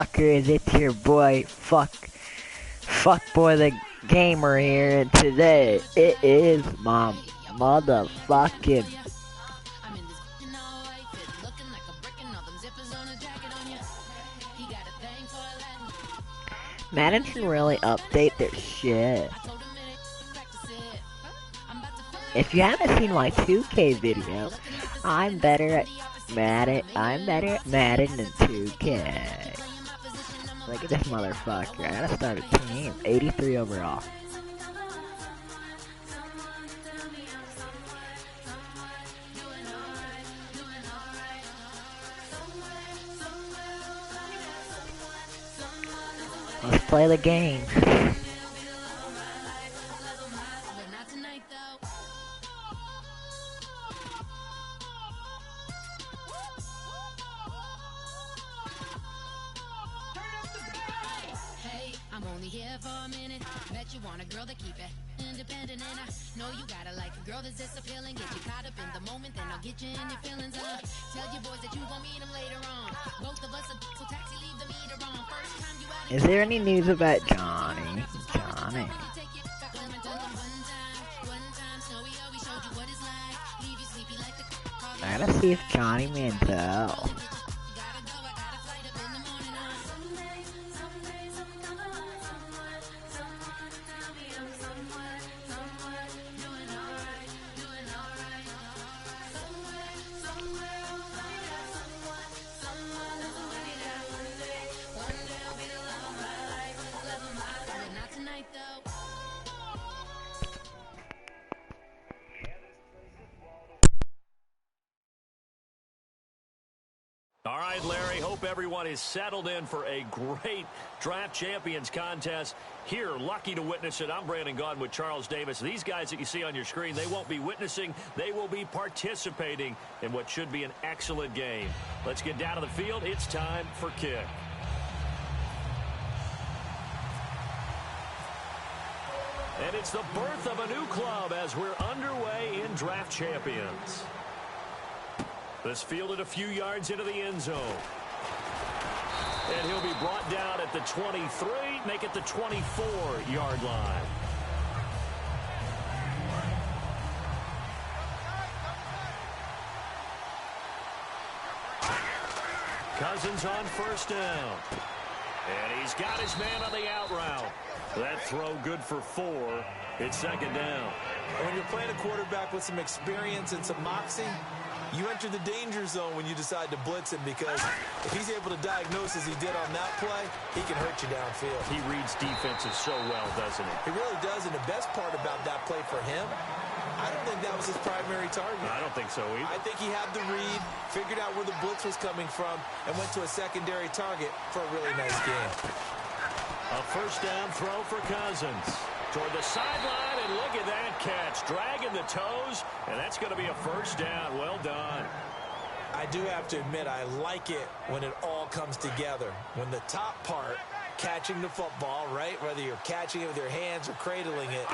Fuckers, it's your boy, fuck boy the gamer here, and today it is my motherfucking Madden should really update their shit. If you haven't seen my 2K video, I'm better at Madden than 2K. Look at this motherfucker. I gotta start a team. 83 overall. Let's play the game. I'm only here for a minute. Bet you want a girl to keep it independent, and I know you gotta like a girl that's this appealing. Get you caught up in the moment, then I'll get you in your feelings. Tell your boys that you gon' meet them later on. Both of us are so taxi, leave the meter on. First time you out. Is there any news about Johnny? Johnny. I gotta see if Johnny Manziel. All right, Larry, hope everyone is settled in for a great Draft Champions contest. Here, lucky to witness it, I'm Brandon Gaudin with Charles Davis. These guys that you see on your screen, they won't be witnessing, they will be participating in what should be an excellent game. Let's get down to the field. It's time for kick. And it's the birth of a new club as we're underway in Draft Champions. This fielded a few yards into the end zone. And he'll be brought down at the 23, make it the 24-yard line. Cousins on first down. And he's got his man on the out route. That throw good for 4. It's second down. And when you're playing a quarterback with some experience and some moxie, you enter the danger zone when you decide to blitz him, because if he's able to diagnose as he did on that play, he can hurt you downfield. He reads defenses so well, doesn't he? He really does, and the best part about that play for him, I don't think that was his primary target. I don't think so either. I think he had the read, figured out where the blitz was coming from, and went to a secondary target for a really nice game. A first down throw for Cousins. Toward the sideline, and look at that catch. Dragging the toes, and that's going to be a first down. Well done. I do have to admit, I like it when it all comes together. When the top part, catching the football, right, whether you're catching it with your hands or cradling it,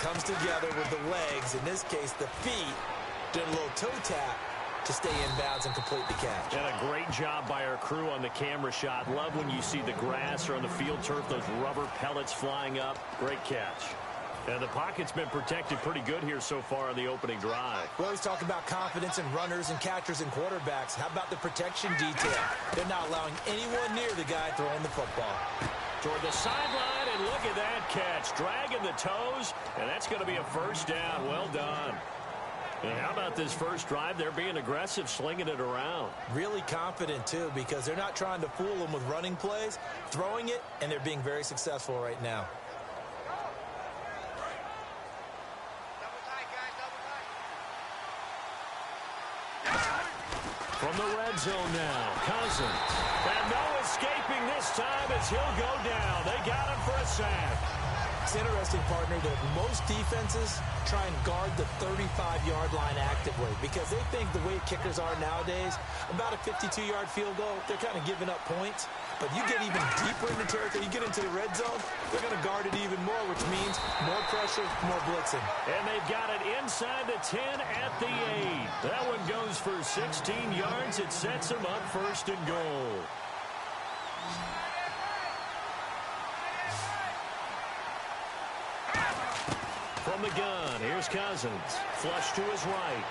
comes together with the legs, in this case the feet, doing a little toe tap to stay in bounds and complete the catch. And a great job by our crew on the camera shot. Love when you see the grass or on the field turf, those rubber pellets flying up. Great catch. And the pocket's been protected pretty good here so far on the opening drive. We always talk about confidence in runners and catchers and quarterbacks. How about the protection detail? They're not allowing anyone near the guy throwing the football. Toward the sideline, and look at that catch. Dragging the toes, and that's going to be a first down. Well done. And how about this first drive? They're being aggressive, slinging it around. Really confident, too, because they're not trying to fool them with running plays, throwing it, and they're being very successful right now. From the red zone now, Cousins. And no escaping this time as he'll go down. They got him for a sack. It's interesting, partner, that most defenses try and guard the 35-yard line actively because they think the way kickers are nowadays, about a 52-yard field goal, they're kind of giving up points. But you get even deeper in the territory, you get into the red zone, they're going to guard it even more, which means more pressure, more blitzing. And they've got it inside the 10 at the 8. That one goes for 16 yards. It sets them up first and goal. From the gun, here's Cousins. Flush to his right.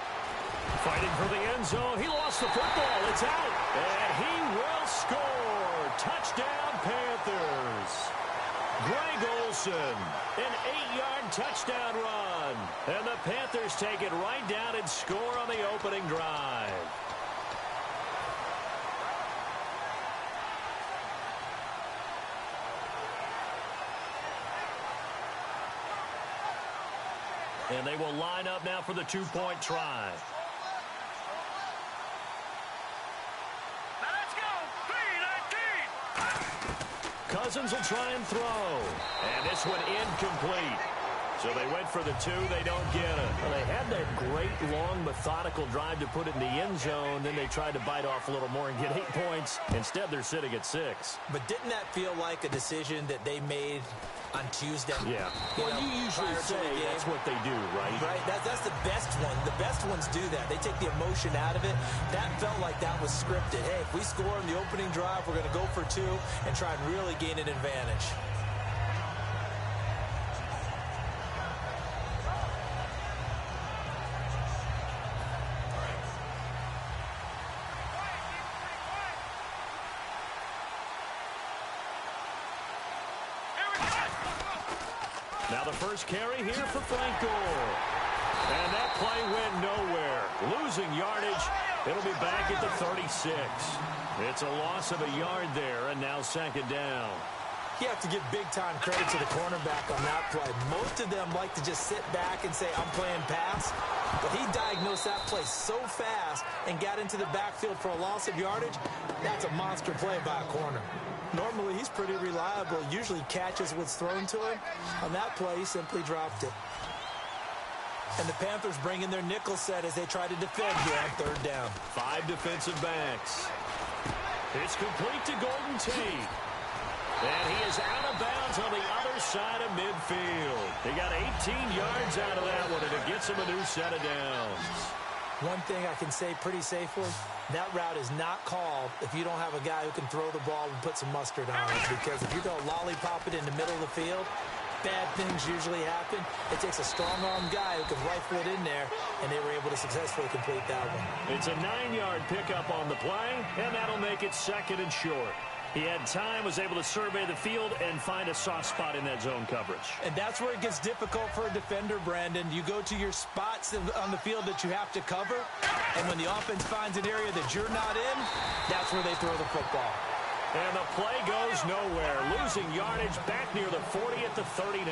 Fighting for the end zone. He lost the football. It's out. And he will score. Touchdown, Panthers. Greg Olsen, an 8-yard touchdown run. And the Panthers take it right down and score on the opening drive. And they will line up now for the two-point try. Let's go. 3-19. Cousins will try and throw. And this one incomplete. So they went for the 2. They don't get it. Well, they had that great, long, methodical drive to put it in the end zone. Then they tried to bite off a little more and get 8 points. Instead, they're sitting at 6. But didn't that feel like a decision that they made on Tuesday? Yeah. Well, you usually say that's what they do, right? Right. That's the best one. The best ones do that. They take the emotion out of it. That felt like that was scripted. Hey, if we score in the opening drive, we're going to go for 2 and try and really gain an advantage. Now the first carry here for Frank Gore. And that play went nowhere. Losing yardage. It'll be back at the 36. It's a loss of a yard there, and now second down. You have to give big-time credit to the cornerback on that play. Most of them like to just sit back and say, I'm playing pass. But he diagnosed that play so fast and got into the backfield for a loss of yardage. That's a monster play by a corner. Normally, he's pretty reliable. Usually catches what's thrown to him. On that play, he simply dropped it. And the Panthers bring in their nickel set as they try to defend here on third down. 5 defensive backs. It's complete to Golden Tate. And he is out of bounds on the other side of midfield. He got 18 yards out of that one, and it gets him a new set of downs. One thing I can say pretty safely, that route is not called if you don't have a guy who can throw the ball and put some mustard on it. Because if you're going to lollipop it in the middle of the field, bad things usually happen. It takes a strong-arm guy who can rifle it in there, and they were able to successfully complete that one. It's a 9-yard pickup on the play, and that'll make it second and short. He had time, was able to survey the field and find a soft spot in that zone coverage. And that's where it gets difficult for a defender, Brandon. You go to your spots on the field that you have to cover, and when the offense finds an area that you're not in, that's where they throw the football. And the play goes nowhere. Losing yardage back near the 40 at the 39.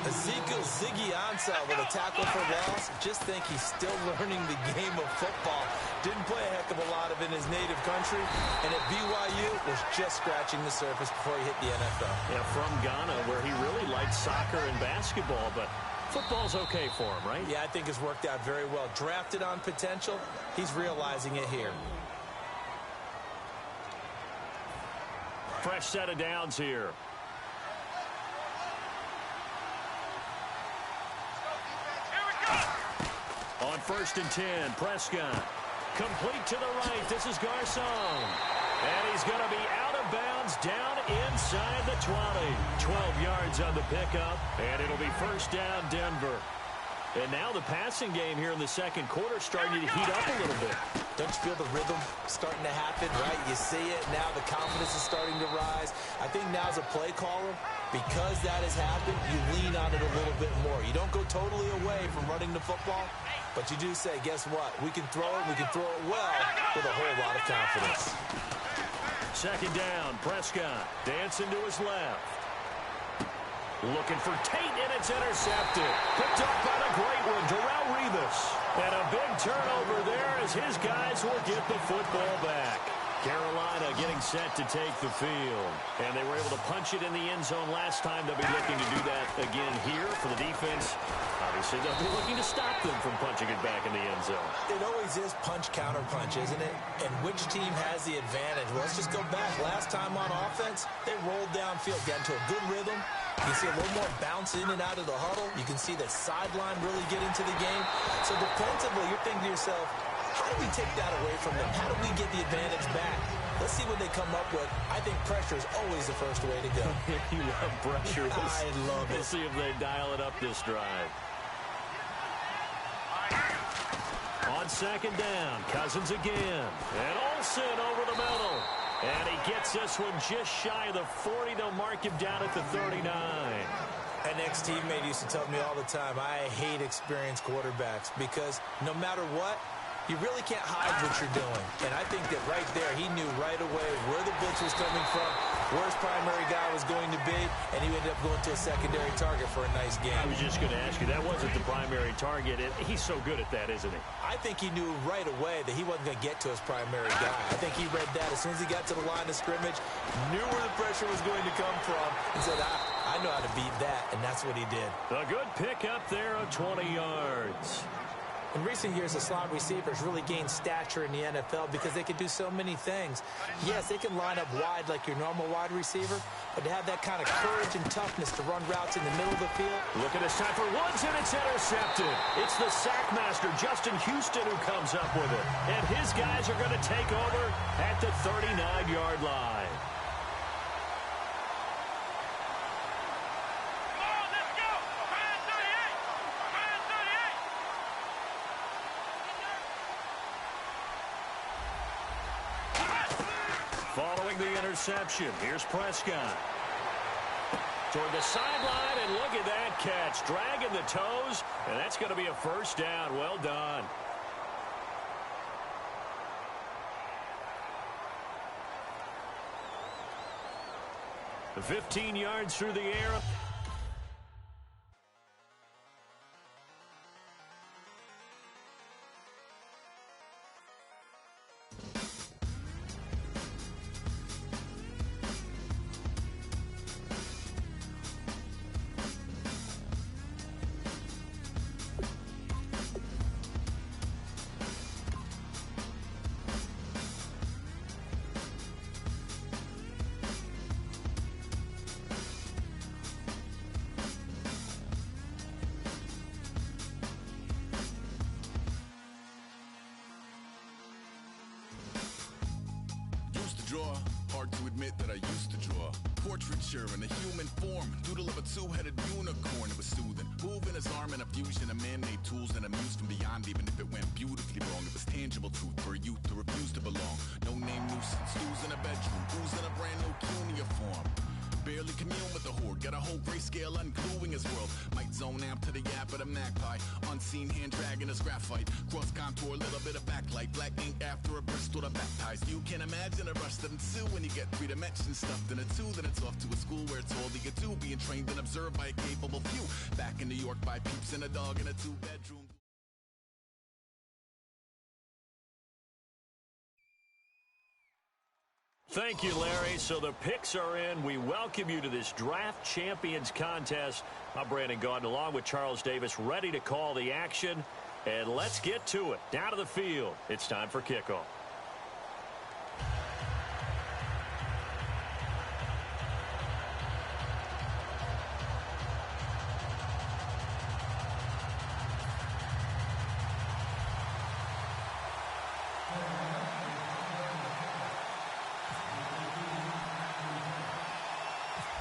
Ezekiel Ziggy Ansah with a tackle for loss. Just think he's still learning the game of football. Didn't play a heck of a lot of it in his native country. And at BYU, was just scratching the surface before he hit the NFL. Yeah, from Ghana, where he really liked soccer and basketball, but football's okay for him, right? Yeah, I think it's worked out very well. Drafted on potential, he's realizing it here. Fresh set of downs here. On 1st and 10, Prescott. Complete to the right. This is Garcon. And he's going to be out of bounds down inside the 20. 12 yards on the pickup. And it'll be first down, Denver. And now the passing game here in the second quarter starting to heat up a little bit. Don't you feel the rhythm starting to happen, right? You see it. Now the confidence is starting to rise. I think now as a play caller, because that has happened, you lean on it a little bit more. You don't go totally away from running the football, but you do say, guess what? We can throw it. We can throw it well with a whole lot of confidence. Second down, Prescott dancing to his left. Looking for Tate, and it's intercepted. Picked up by the great one, Darrelle Revis. And a big turnover there as his guys will get the football back. Carolina getting set to take the field. And they were able to punch it in the end zone last time. They'll be looking to do that again here for the defense. Obviously, they'll be looking to stop them from punching it back in the end zone. It always is punch-counter-punch, isn't it? And which team has the advantage? Well, let's just go back. Last time on offense, they rolled downfield, got into a good rhythm. You see a little more bounce in and out of the huddle. You can see the sideline really get into the game. So defensively, you're thinking to yourself, how do we take that away from them? How do we get the advantage back? Let's see what they come up with. I think pressure is always the first way to go. You love pressure. I love it. We'll see if they dial it up this drive. On second down, Cousins again. And Olsen over the middle. And he gets this one just shy of the 40. They'll mark him down at the 39. An ex-teammate used to tell me all the time, I hate experienced quarterbacks because no matter what, you really can't hide what you're doing. And I think that right there, he knew right away where the blitz was coming from, where his primary guy was going to be, and he ended up going to a secondary target for a nice game. I was just going to ask you, that wasn't the primary target. He's so good at that, isn't he? I think he knew right away that he wasn't going to get to his primary guy. I think he read that as soon as he got to the line of scrimmage, knew where the pressure was going to come from, and said, I know how to beat that, and that's what he did. A good pickup there of 20 yards. In recent years, the slot receivers really gained stature in the NFL because they can do so many things. Yes, they can line up wide like your normal wide receiver, but to have that kind of courage and toughness to run routes in the middle of the field. Look at this time for Woods, and it's intercepted. It's the sackmaster, Justin Houston, who comes up with it. And his guys are going to take over at the 39-yard line. Following the interception, here's Prescott. Toward the sideline, and look at that catch. Dragging the toes, and that's going to be a first down. Well done. The 15 yards through the air. Hard to admit that I used to draw. Portraiture in a human form. Doodle of a two-headed unicorn. It was soothing. Moving his arm in a fusion of man-made tools and amused from beyond. Even if it went beautifully wrong, it was tangible truth for a youth to refuse to belong. No-name nuisance. Who's in a bedroom? Who's in a brand new cuneiform? Barely commune with the horde. Got a whole grayscale ungluing his world. Might zone amp to the yap of the magpie. Unseen hand dragging his graphite. Cross contour, little bit of backlight. Black ink after a Bristol to baptize. You can imagine a rush that ensue when you get 3 dimensions stuffed in a 2. Then it's off to a school where it's all that you do. Being trained and observed by a capable few. Back in New York by peeps and a dog in a 2-bedroom. Thank you, Larry. So the picks are in. We welcome you to this Draft Champions contest. I'm Brandon Gaudin, along with Charles Davis, ready to call the action. And let's get to it. Down to the field. It's time for kickoff.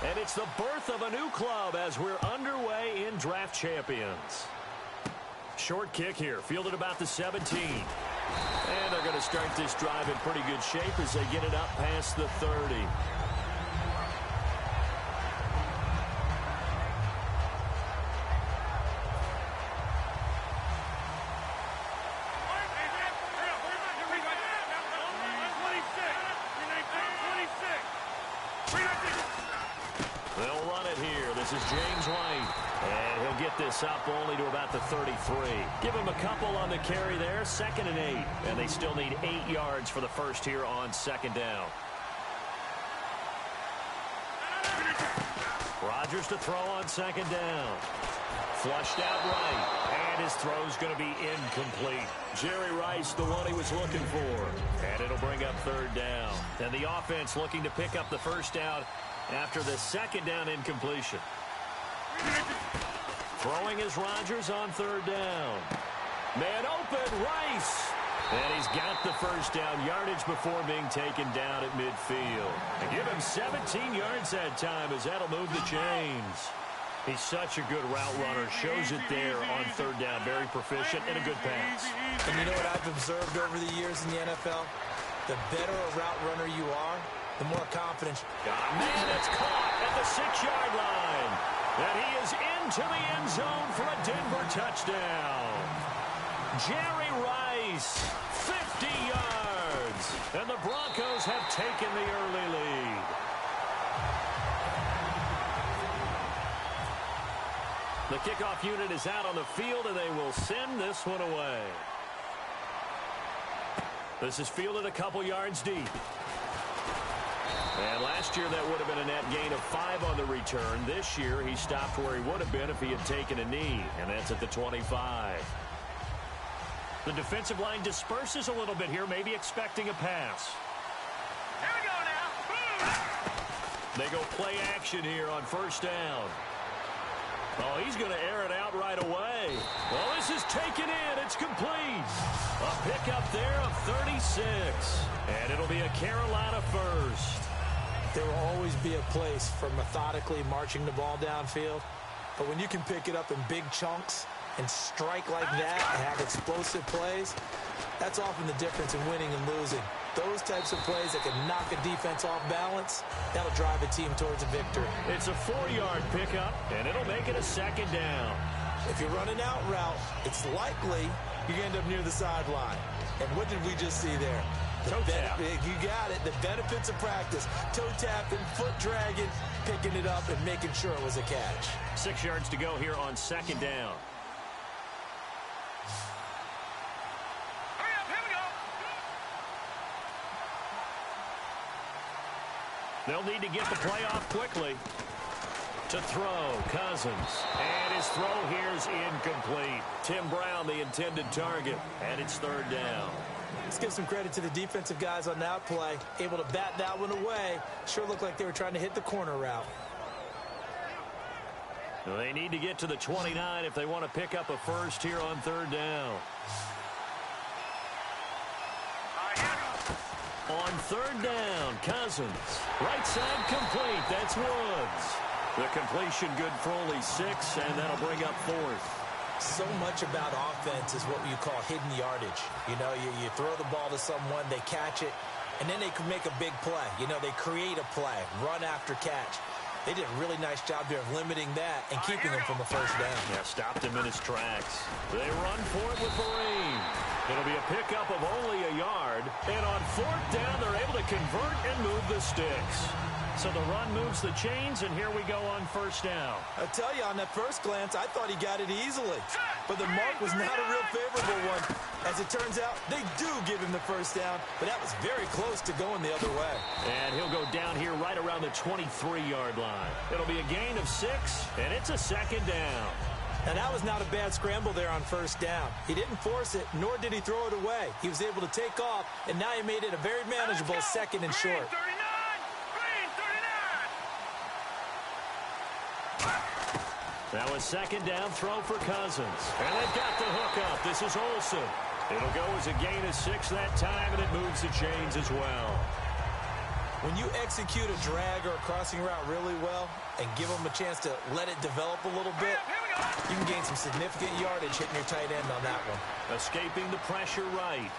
And it's the birth of a new club as we're underway in Draft Champions. Short kick here, fielded about the 17. And they're going to start this drive in pretty good shape as they get it up past the 30. They'll run it here. This is James White. And he'll get this up only to about the 33. Give him a couple on the carry there. 2nd and 8. And they still need 8 yards for the first here on 2nd down. Rodgers to throw on 2nd down. Flushed out right. And his throw's going to be incomplete. Jerry Rice, the one he was looking for. And it'll bring up 3rd down. And the offense looking to pick up the first down after the 2nd down incompletion. Throwing is Rodgers on 3rd down. Man open, Rice. And he's got the first down yardage before being taken down at midfield. And give him 17 yards that time as that'll move the chains. He's such a good route runner. Shows it there on third down. Very proficient and a good pass. And you know what I've observed over the years in the NFL? The better a route runner you are, the more confidence. Man, that's caught at the 6-yard line. And he is into the end zone for a Denver touchdown. Jerry Rice, 50 yards. And the Broncos have taken the early lead. The kickoff unit is out on the field, and they will send this one away. This is fielded a couple yards deep. And last year, that would have been a net gain of 5 on the return. This year, he stopped where he would have been if he had taken a knee, and that's at the 25. The defensive line disperses a little bit here, maybe expecting a pass. Here we go now. They go play action here on first down. Oh, he's going to air it out right away. Well, this is taken in. It's complete. A pickup there of 36. And it'll be a Carolina first. There will always be a place for methodically marching the ball downfield. But when you can pick it up in big chunks and strike like that and have explosive plays, that's often the difference in winning and losing. Those types of plays that can knock a defense off balance, that'll drive a team towards a victory. It's a 4-yard pickup, and it'll make it a second down. If you're running out route, it's likely you end up near the sideline. And what did we just see there? Toe tap. You got it. The benefits of practice. Toe tapping, foot dragging, picking it up, and making sure it was a catch. 6 yards to go here on second down. They'll need to get the play off quickly. To throw, Cousins. And his throw here is incomplete. Tim Brown, the intended target. And it's third down. Let's give some credit to the defensive guys on that play. Able to bat that one away. Sure looked like they were trying to hit the corner route. They need to get to the 29 if they want to pick up a first here on third down. On third down, Cousins. Right side complete. That's Woods. The completion good for only 6, and that'll bring up fourth. So much about offense is what you call hidden yardage. You know, you throw the ball to someone, they catch it, and then they can make a big play. You know, they create a play, run after catch. They did a really nice job there of limiting that and keeping him from a first down. Yeah, stopped him in his tracks. They run for it with Vereen. It'll be a pickup of only a yard. And on fourth down, they're able to convert and move the sticks. So the run moves the chains, and here we go on first down. I tell you, on that first glance, I thought he got it easily. But the mark was not a real favorable one. As it turns out, they do give him the first down, but that was very close to going the other way. And he'll go down here right around the 23-yard line. It'll be a gain of 6, and it's a second down. Now, that was not a bad scramble there on first down. He didn't force it, nor did he throw it away. He was able to take off, and now he made it a very manageable second and short. Now a second down throw for Cousins. And they've got the hook up. This is Olsen. It'll go as a gain of 6 that time, and it moves the chains as well. When you execute a drag or a crossing route really well and give them a chance to let it develop a little bit, you can gain some significant yardage hitting your tight end on that one. Escaping the pressure right.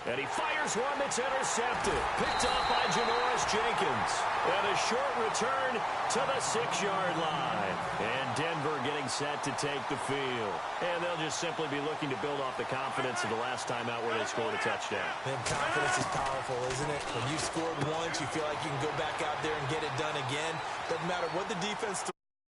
And he fires one that's intercepted. Picked off by Janoris Jenkins. And a short return to the 6-yard line. And Denver getting set to take the field. And they'll just simply be looking to build off the confidence of the last time out where they scored a touchdown. Then confidence is powerful, isn't it? When you scored once, you feel like you can go back out there and get it done again. Doesn't matter what the defense